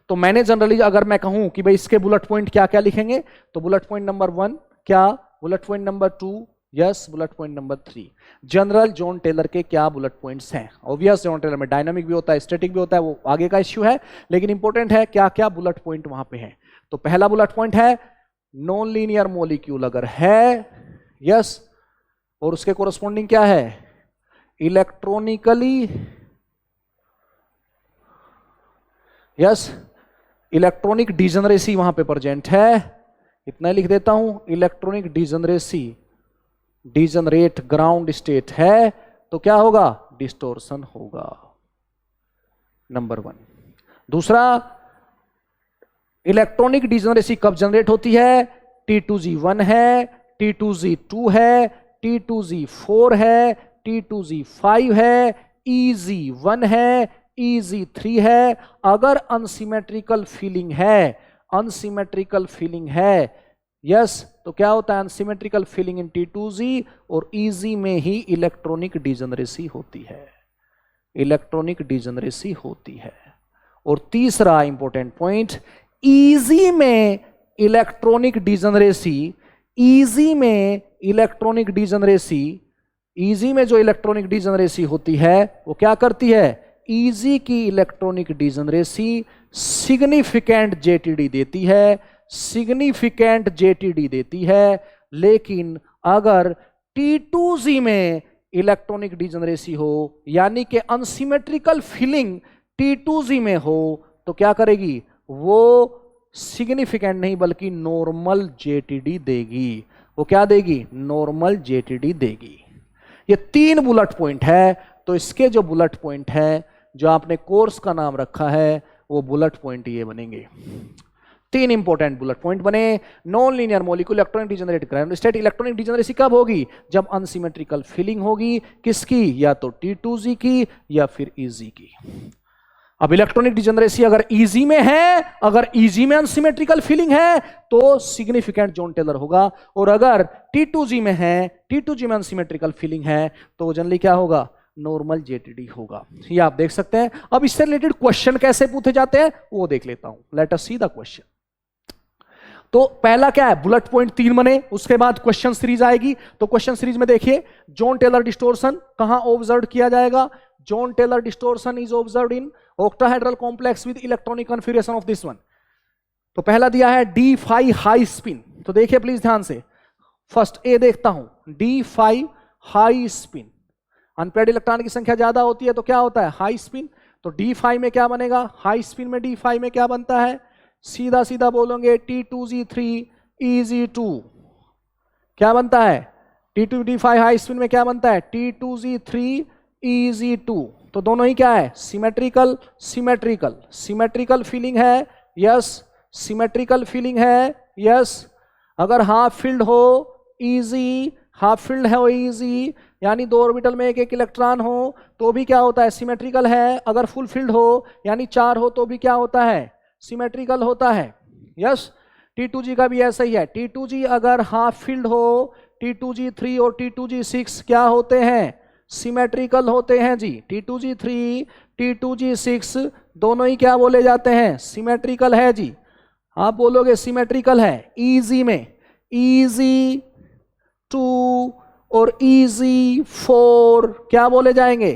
तो मैंने जनरली अगर मैं कहूं कि भाई इसके बुलेट पॉइंट क्या क्या लिखेंगे, तो बुलेट पॉइंट नंबर 1 क्या? Bullet point number 2 yes, bullet point number 3 general Jahn Teller के क्या बुलेट पॉइंट्स हैं। ऑब्वियस जॉन टेलर में डायनामिक भी होता है, स्टैटिक भी होता है, वो आगे का इश्यू है, लेकिन इंपॉर्टेंट है क्या क्या बुलेट पॉइंट वहां पे है। तो पहला बुलेट पॉइंट है नॉन लीनियर मॉलिक्यूल अगर है, यस, और उसके कोरस्पॉन्डिंग क्या है? इलेक्ट्रॉनिकली, यस, इलेक्ट्रॉनिक डिजनरेसी वहां पे प्रेजेंट है, इतना लिख देता हूं, electronic degeneracy, degenerate ground state है, तो क्या होगा? डिस्टोर्शन होगा, नंबर 1। दूसरा, इलेक्ट्रॉनिक डिजनरेसी कब जनरेट होती है? T2G 1 है, T2G 2 है, T2G 4 है, T2G 5 है, EG 1 है, EG 3 है। अगर अनसिमेट्रिकल फीलिंग है, अनसिमेट्रिकल फीलिंग है, यस, तो क्या होता है? अनसिमेट्रिकल फीलिंग इन T2G और EG में ही इलेक्ट्रॉनिक डिजनरेसी होती है, इलेक्ट्रॉनिक डिजनरेसी होती है। और तीसरा इंपॉर्टेंट पॉइंट, EG में इलेक्ट्रॉनिक डिजनरेसी, EG में इलेक्ट्रॉनिक डिजनरेसी, EG में जो इलेक्ट्रॉनिक डिजनरेसी होती है वो क्या करती है? EG की इलेक्ट्रॉनिक डिजनरेसी सिग्निफिकेंट JTD देती है, सिग्निफिकेंट JTD देती है। लेकिन अगर T2G में इलेक्ट्रॉनिक डिजनरेसी हो, यानी कि अनसिमेट्रिकल फिलिंग T2G में हो, तो क्या करेगी? वो सिग्निफिकेंट नहीं बल्कि नॉर्मल JTD देगी। वो क्या देगी? नॉर्मल JTD देगी। ये 3 बुलेट पॉइंट है। तो इसके जो बुलेट पॉइंट है, जो आपने कोर्स का नाम रखा है, वो बुलेट पॉइंट ये बनेंगे। 3 इंपॉर्टेंट बुलेट पॉइंट बने। Non linear molecule electronic degenerate ground state, electronic degeneracy कब होगी? जब अनसिमेट्रिकल फिलिंग होगी। किसकी? या तो T2G की या फिर EG की। अब इलेक्ट्रॉनिक डिजेनरेसी अगर इजी में है, अगर इजी में अनसिमेट्रिकल फीलिंग है तो सिग्निफिकेंट जॉन टेलर होगा, और अगर T2G में है, T2G में अनसिमेट्रिकल फीलिंग है तो जनरली क्या होगा, नॉर्मल जेटीडी होगा। ये आप देख सकते हैं। अब इससे रिलेटेड क्वेश्चन कैसे पूछे जाते हैं वो देख लेता हूं। Let us see the question. तो पहला क्या है, बुलेट पॉइंट 3 बने, उसके बाद क्वेश्चन सीरीज आएगी। तो क्वेश्चन सीरीज में देखिए, जॉन टेलर डिस्टोर्शन कहां ऑब्जर्व किया जाएगा, Jahn Teller distortion is observed in octahedral complex with electronic configuration of this one. तो पहला दिया है D5 हाई स्पिन। तो देखिए प्लीज ध्यान से, फर्स्ट ए देखता हूं, D5 high spin. Unpaired electron की संख्या ज्यादा होती है तो क्या होता है, हाई स्पिन। तो D5 में क्या बनेगा, हाई स्पिन में D5 में क्या बनता है, सीधा सीधा बोलोगे T2G3 EG2 क्या बनता है, T2D5 हाई स्पिन में क्या बनता है, T2G3 EG2। तो दोनों ही क्या है, सिमेट्रिकल सिमेट्रिकल सिमेट्रिकल फीलिंग है, यस सिमेट्रिकल फीलिंग है, यस। अगर हाफ फील्ड हो इजी, हाफ फील्ड है इजी, यानी दो ऑर्बिटल में एक एक इलेक्ट्रॉन हो तो भी क्या होता है, सिमेट्रिकल है। अगर फुल फील्ड हो यानी 4 हो तो भी क्या होता है, सिमेट्रिकल होता है, यस। T2G का भी ऐसा ही है। T2G अगर हाफ फील्ड हो, T2G3 और T2G6 क्या होते हैं, सिमेट्रिकल होते हैं जी। T2G3 T2G6 दोनों ही क्या बोले जाते हैं, सिमेट्रिकल है जी। आप बोलोगे सिमेट्रिकल है। इजी में EG2 और EG4 क्या बोले जाएंगे,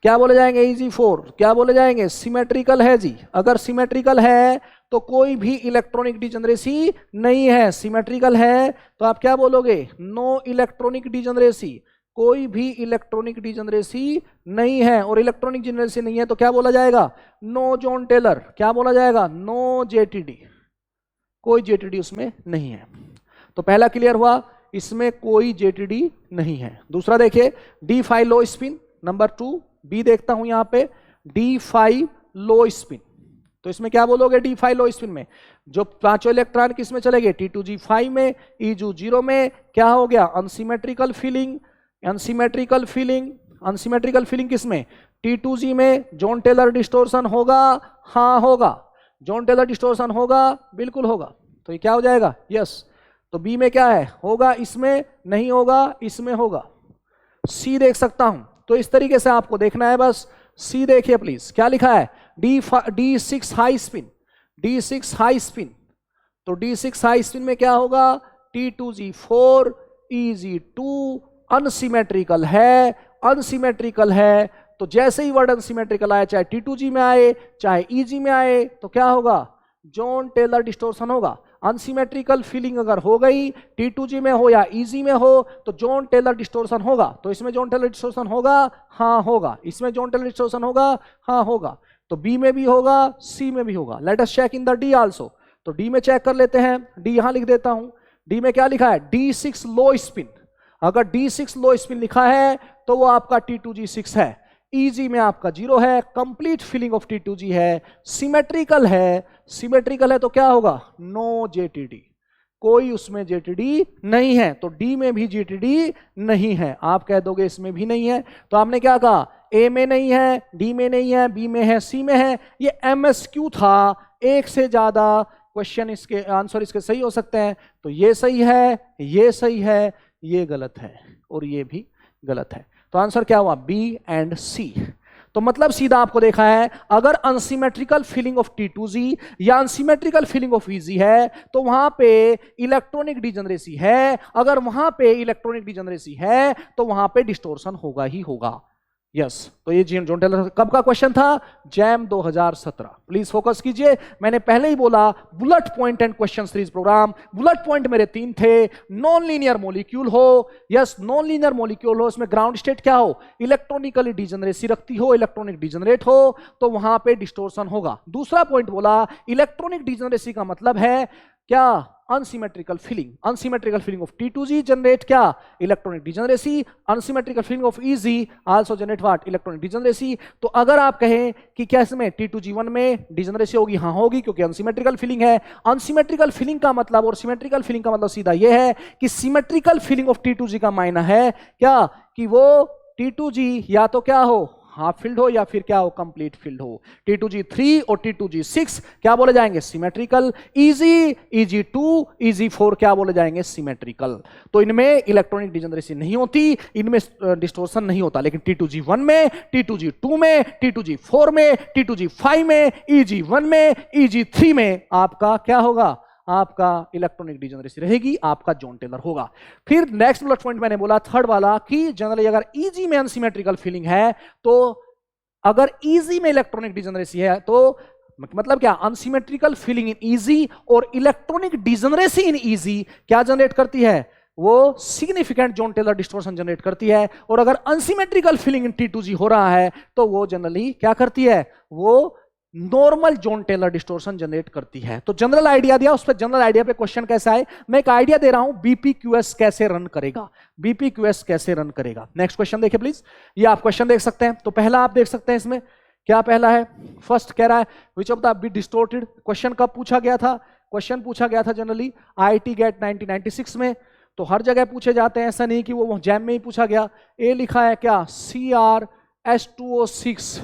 क्या बोले जाएंगे, EG4 क्या बोले जाएंगे, सिमेट्रिकल है जी। अगर सिमेट्रिकल है तो कोई भी इलेक्ट्रॉनिक डिजेनरेसी नहीं है, सिमेट्रिकल है तो आप क्या बोलोगे, नो इलेक्ट्रॉनिक डिजेनरेसी, कोई भी इलेक्ट्रॉनिक डिजेनरेसी नहीं है। और इलेक्ट्रॉनिक डिजेनरेसी नहीं है तो क्या बोला जाएगा, नो जॉन टेलर, क्या बोला जाएगा, नो जेटीडी, कोई जेटीडी उसमें नहीं है। तो पहला क्लियर हुआ, इसमें कोई जेटीडी नहीं है। दूसरा देखिए, D5 लो स्पिन, नंबर 2 बी देखता हूं यहां पे, D5 लो स्पिन। तो इसमें क्या बोलोगे, D5 लो स्पिन में जो पांचों इलेक्ट्रॉन किस में चले गए, T2G5 में, EG0 में, क्या हो गया, unsymmetrical filling, unsymmetrical filling, unsymmetrical feeling किसमें, T2G में। जॉन टेलर डिस्टोर्शन होगा, हाँ होगा, जॉन टेलर डिस्टोर्शन होगा, बिल्कुल होगा। तो ये क्या हो जाएगा, यस। तो बी में क्या है, होगा, इसमें नहीं होगा, इसमें होगा। सी देख सकता हूं, तो इस तरीके से आपको देखना है बस। सी देखिए प्लीज, क्या लिखा है, D6 high spin, D6 high spin. तो D6 हाई स्पिन में क्या होगा, T2G4 EG2 अनसिमेट्रिकल है, अनसिमेट्रिकल है। तो जैसे ही वर्ड अनसिमेट्रिकल आए, चाहे T2G में आए चाहे EG में आए, तो क्या होगा, जॉन टेलर डिस्टोर्शन होगा। अनसिमेट्रिकल फीलिंग अगर हो गई, T2G में हो या EG में हो, तो जॉन टेलर डिस्टोर्शन होगा। तो इसमें जॉन टेलर डिस्टोर्शन होगा, हाँ होगा, इसमें जॉन टेलर डिस्टोर्शन होगा, हाँ होगा। तो बी में भी होगा, सी में भी होगा। Let us check in the D also. तो डी में चेक कर लेते हैं, डी यहां लिख देता हूं। डी में क्या लिखा है, D6 लो स्पिन। अगर D6 लो स्पिन लिखा है तो वो आपका T2G6 है। EG में आपका 0 है, कंप्लीट फीलिंग ऑफ T2G है, सिमेट्रिकल है, सिमेट्रिकल है तो क्या होगा, नो जेटीडी, कोई उसमें जेटीडी नहीं है। तो डी में भी जेटीडी नहीं है। आप कह दोगे इसमें भी नहीं है, तो आपने क्या कहा, ए में नहीं है, डी में नहीं है, बी में है, सी में है। ये MSQ था, एक से ज्यादा क्वेश्चन इसके आंसर इसके सही हो सकते हैं। तो ये सही है, ये सही है, ये गलत है और ये भी गलत है। तो आंसर क्या हुआ, बी एंड सी। तो मतलब सीधा आपको देखा है, अगर अनसिमेट्रिकल फीलिंग ऑफ T2G या अनसिमेट्रिकल फीलिंग ऑफ EG है तो वहां पे इलेक्ट्रॉनिक डिजेनरेसी है। अगर वहां पे इलेक्ट्रॉनिक डिजेनरेसी है तो वहां पे डिस्टोर्शन होगा ही होगा। यस, तो ये जॉन टेलर कब का क्वेश्चन था, जैम 2017। प्लीज फोकस कीजिए, मैंने पहले ही बोला bullet point and question series programme. Bullet point मेरे 3 थे, नॉन लीनियर मॉलिक्यूल हो, यस नॉन लीनियर मॉलिक्यूल हो, इसमें ग्राउंड स्टेट क्या हो, इलेक्ट्रॉनिकली डिजेनरेसी रखती हो, इलेक्ट्रॉनिक डिजेनरेट हो, तो वहां पे डिस्टोर्शन होगा। दूसरा पॉइंट बोला, इलेक्ट्रॉनिक डिजेनरेसी का मतलब है क्या, unsymmetrical filling. Unsymmetrical filling of T2G generate क्या, electronic degeneracy. Unsymmetrical filling of EG also generate what, electronic degeneracy. तो अगर आप कहें कि क्या इसमें T2G1 में डिजेनरेसी होगी, हाँ होगी, क्योंकि अनसिमेट्रिकल फीलिंग है। अनसिमेट्रिकल फीलिंग का मतलब और सिमेट्रिकल फीलिंग का मतलब सीधा यह है कि सिमेट्रिकल फीलिंग ऑफ T2G का मायना है क्या, कि वो T2G या तो क्या हो, हाफ फील्ड हो या फिर क्या हो, कंप्लीट फील्ड हो। T2G3 और T2G6 क्या बोले जाएंगे, सिमेट्रिकल। EG2, EG4 क्या बोले जाएंगे, सिमेट्रिकल। तो इनमें इलेक्ट्रॉनिक डिजेनरेसी नहीं होती, इनमें डिस्टोर्शन नहीं होता। लेकिन T2G1 में, T2G2 में, T2G4 में, T2G5 में, EG1 में, EG3 में आपका क्या होगा, आपका इलेक्ट्रॉनिक डिजेनरेसी रहेगी, आपका जॉन टेलर होगा। फिर नेक्स्ट बुलेट पॉइंट मैंने बोला थर्ड वाला कि जनरली अगर ईजी में अनसिमेट्रिकल फीलिंग है, तो अगर ईजी में इलेक्ट्रॉनिक डिजेनरेसी है तो मतलब क्या, अनसिमेट्रिकल फीलिंग इन ईजी और इलेक्ट्रॉनिक डिजेनरेसी इन ईजी क्या जनरेट करती है, वो significant Jahn Teller distortion generate करती है। और अगर अनसिमेट्रिकल फीलिंग इन T2G हो रहा है तो वो जनरली क्या करती है, वो normal Jahn Teller distortion generate करती है। तो जनरल आइडिया दिया, उस पर जनरल आइडिया पे क्वेश्चन कैसा है, मैं एक आइडिया दे रहा हूं बीपीक्यूएस कैसे रन करेगा, बीपीक्यूएस कैसे रन करेगा। नेक्स्ट क्वेश्चन देखिए प्लीज, ये आप क्वेश्चन देख सकते हैं। तो पहला आप देख सकते हैं इसमें क्या पहला है, फर्स्ट कह रहा है which of the beat distorted. Question कब पूछा गया था, क्वेश्चन पूछा गया था जनरली IIT गेट 1996 में। तो हर जगह पूछे जाते हैं, ऐसा नहीं कि वो जैम में ही पूछा गया। ए लिखा है क्या, CrH2O6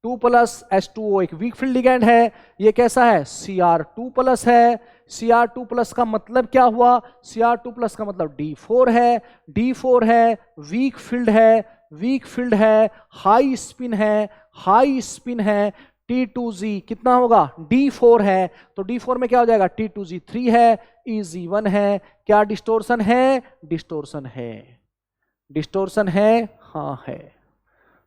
2+H2O एक वीक फील्ड लिगैंड है। ये कैसा है, Cr2+ है। Cr2+ का मतलब क्या हुआ, Cr2+ का मतलब D4 है, D4 है, वीक फील्ड है, वीक फील्ड है, हाई स्पिन है, हाई स्पिन है। T2G कितना होगा, D4 है, तो D4 में क्या हो जाएगा, T2G3 है, EG1 है। क्या डिस्टोर्सन है, डिस्टोर्सन है, डिस्टोर्सन है, हाँ है।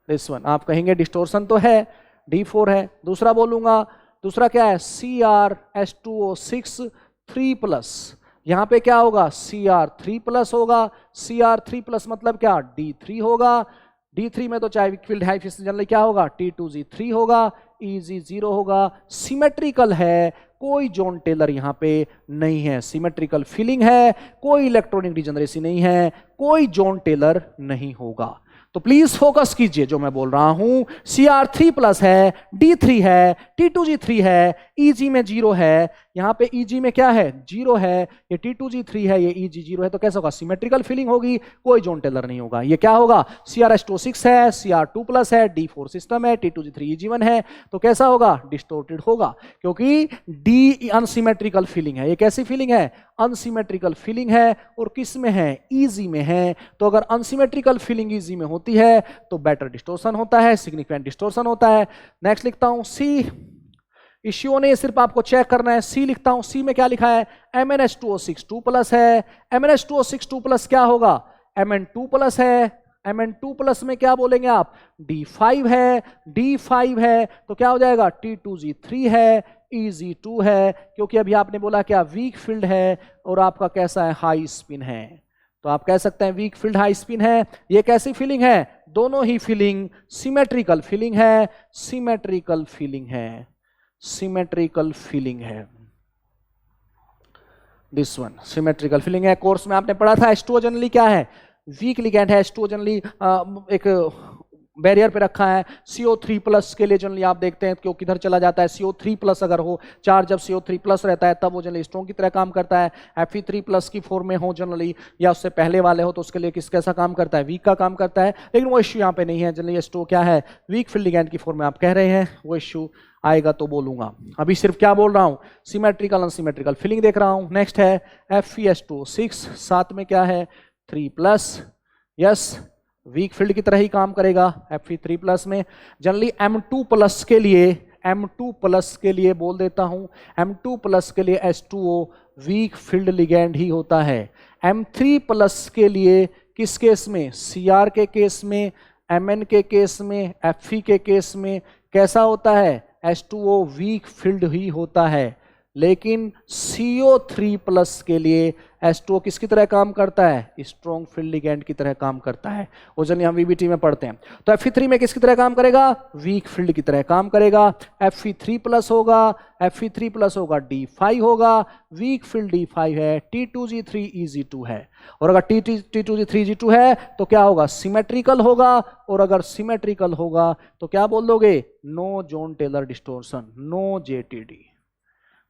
दिस वन आप कहेंगे डिस्टोर्शन तो है, D4 है। दूसरा बोलूंगा, दूसरा क्या है, CrH2O6 3+, यहां पे क्या होगा, Cr3+ होगा। Cr3+ मतलब क्या, D3 होगा। D3 में तो चाहे वीक फील्ड है, जनरली क्या होगा, T2G3 होगा, EG0 होगा। सिमेट्रिकल है, कोई जॉन टेलर यहां पे नहीं है, सिमेट्रिकल फीलिंग है, कोई इलेक्ट्रॉनिक डिजेनरेसी नहीं है, कोई जॉन टेलर नहीं होगा। तो प्लीज फोकस कीजिए जो मैं बोल रहा हूं, Cr3+ है, D3 है, T2G3 है, EG में 0 है। यहां पे EG में क्या है, 0 है, ये T2G3 है, ये EG0 है। तो कैसा होगा, सिमेट्रिकल फीलिंग होगी, कोई जॉन टेलर नहीं होगा। ये क्या होगा, CrH2O6 है, Cr2+ है, D4 सिस्टम है, T2G3 EG1 है। तो कैसा होगा, डिस्टोर्टेड होगा, क्योंकि D अनसिमेट्रिकल फीलिंग है। ये कैसी फीलिंग है, अनसिमेट्रिकल फीलिंग है, और किस में है, EG में है। तो अगर अनसिमेट्रिकल फीलिंग EG में होती है तो बेटर डिस्टोर्शन होता है, सिग्निफिकेंट डिस्टोर्शन होता है। नेक्स्ट लिखता हूं C, इश्यू ने सिर्फ आपको चेक करना है। C लिखता हूं, C में क्या लिखा है, MnH2O6 2+ है। MnH2O6 2+ क्या होगा, Mn2+ है। Mn2+ में क्या बोलेंगे आप, D5 है, D5 है। तो क्या हो जाएगा, T2G3 है, EG2 है, क्योंकि अभी आपने बोला क्या, वीक फील्ड है, और आपका कैसा है, हाई स्पिन है। तो आप कह सकते हैं वीक फील्ड हाई स्पिन है। ये कैसी फीलिंग है, दोनों ही फीलिंग सिमेट्रिकल फीलिंग है, सिमेट्रिकल फीलिंग है, सिमेट्रिकल फीलिंग है। दिस वन सिमेट्रिकल फीलिंग है। कोर्स में आपने पढ़ा था H2O जनरली क्या है, वीक लिगैंड है। H2O जनरली एक बैरियर पे रखा है। CO3+ के लिए जनरली आप देखते हैं क्यों किधर चला जाता है, CO3+ अगर हो चार्ज, जब CO3+ रहता है तब वो जनरली स्ट्रॉन्ग की तरह काम करता है। Fe3+ की फॉर्म में हो जनरली, या उससे पहले वाले हो तो उसके लिए कैसा काम करता है, वीक का काम करता है। लेकिन वो इश्यू यहाँ पे नहीं है, जनरली H2O क्या है, वीक फील्ड लिगैंड की फॉर्म में आप कह रहे हैं, वो इश्यू आएगा तो बोलूंगा। अभी सिर्फ क्या बोल रहा हूं, सिमेट्रिकल अनसिमेट्रिकल फीलिंग देख रहा हूं। नेक्स्ट है FeH2O6, साथ में क्या है, 3+, यस, वीक फील्ड की तरह ही काम करेगा। Fe3+ में जनरली M2+ के लिए, M2+ के लिए बोल देता हूं, M2+ के लिए H2O वीक फील्ड लिगैंड ही होता है। M3+ के लिए किस केस में, Cr के केस में, Mn के केस में, Fe के केस में कैसा होता है, H2O वीक फील्ड ही होता है। लेकिन CO3+ के लिए H2O किसकी तरह काम करता है, स्ट्रॉन्ग फील्ड लिगैंड की तरह काम करता है। वो जनरली हम VBT में पढ़ते हैं। तो Fe3 में किसकी तरह काम करेगा, वीक फील्ड की तरह काम करेगा। Fe3+ होगा, Fe3+ होगा, D5 होगा, वीक फील्ड D5 है, T2G3 EG2 है। और अगर T2G3 EG2 है तो क्या होगा, सिमेट्रिकल होगा। और अगर सिमेट्रिकल होगा तो क्या बोल दोगे, no Jahn Teller distortion, no JTD।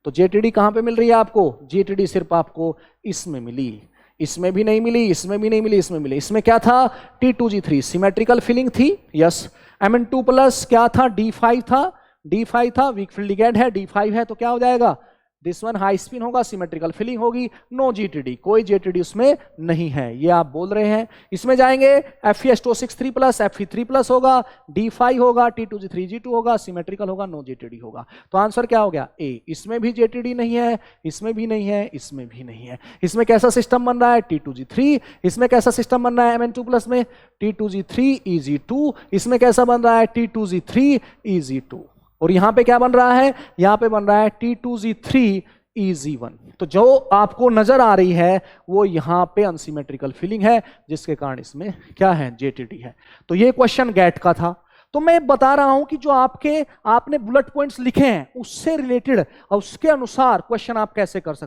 तो JTD कहां पे मिल रही है आपको, JTD सिर्फ आपको इसमें मिली। इसमें भी नहीं मिली, इसमें भी नहीं मिली, इसमें मिली। इसमें क्या था? T2G3 सिमेट्रिकल फिलिंग थी, यस। Mn2 प्लस क्या था? D5 था, D5 था, वीक फील्ड लिगेंड है, D5 है, तो क्या हो जाएगा? दिस वन हाई स्पिन होगा, सिमेट्रिकल फिलिंग होगी, नो जीटीडी, कोई जीटीडी उसमें नहीं है, ये आप बोल रहे हैं। इसमें जाएंगे Fe2O6 प्लस, Fe3 प्लस होगा, D5 होगा, T2G3G2 होगा, सिमेट्रिकल होगा, नो जीटीडी होगा। तो आंसर क्या हो गया? ए। इसमें भी जीटीडी नहीं है, इसमें भी नहीं है, इसमें भी नहीं है। इसमें कैसा सिस्टम बन रहा है? T2G3। इसमें कैसा सिस्टम बन रहा है? Mn2 प्लस में T2G3 Eg2। इसमें कैसा बन रहा है? T2G3 Eg2। और यहां पे क्या बन रहा है? यहां पे बन रहा है T2G3 Eg1। तो जो आपको नजर आ रही है वो यहां पे अनसिमेट्रिकल फिलिंग है, जिसके कारण इसमें क्या है? जेटीडी है। तो ये क्वेश्चन गेट का था। तो मैं बता रहा हूं कि जो आपने बुलेट पॉइंट्स लिखे हैं उससे रिलेटेड और उसके अनुसार क्वेश्चन आप कैसे कर सकते हैं।